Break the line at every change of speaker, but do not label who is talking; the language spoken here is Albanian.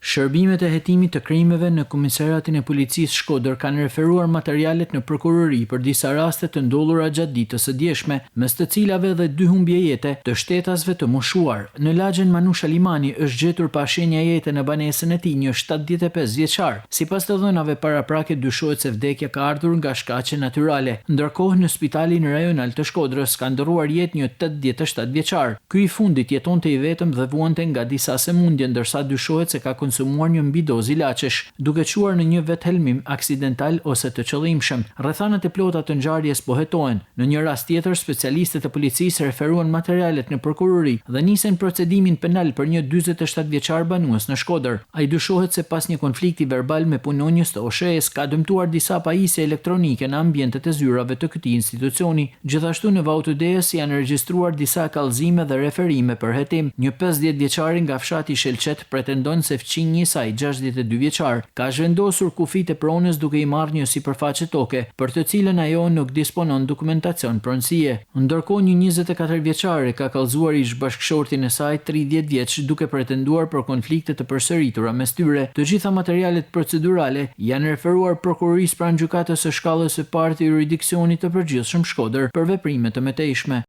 Shërbimet e hetimit të krimeve në Komisariatin e Policisë Shkodër kanë referuar materialet në prokurori për disa raste të ndodhura gjatë ditës së djeshme, mes të cilave dhe 2 humbje jete të shtetasve të moshuar. Në lagjen Manush Alimani është gjetur pa shenja jete në banesën e tij një 75 vjeçar. Sipas të dhënave paraprake dyshohet se vdekja ka ardhur nga shkaqe natyrale. Ndërkohë në spitalin rajonal të Shkodrës ka ndërruar jetë një 87 vjeçar. Ky i fundit jetonte i vetëm dhe vuante nga disa sëmundje, ndërsa dyshohet se ka konsumuar një mbidozë ilaçesh, duke quar në një vethelmim aksidental ose të qëllimshëm. Rrethanat e plota të ngjarjes po hetohen. Në një rast tjetër, specialistët e policisë referuan materialet në prokurori dhe nisën procedimin penal për një 47 vjeçar banues në Shkodër. Ai dyshohet se pas një konflikti verbal me punonjës të OSHE-s ka dëmtuar disa pajisje elektronike në ambientet e zyrave të këtij institucioni. Gjithashtu në Vautudes janë regjistruar disa kallëzime dhe referime për hetim. Një 50 vjeçari nga fshati Shelqet pretendon se fqinji i saj 62 vjeçar ka zhvendosur kufit e pronës duke i marrë një sipërfaqe toke, për të cilën ajo nuk disponon dokumentacion pronësie. Ndërkohë një 24 vjeçare ka kallëzuar ish bashkëshortin e saj 30 vjeç duke pretenduar për konflikte të përsëritura mes tyre. Të gjitha materialet procedurale janë referuar prokurorisë pranë gjykatës së shkallës së parë të jurisdiksionit të përgjithshëm Shkodër për veprime të mëtejshme.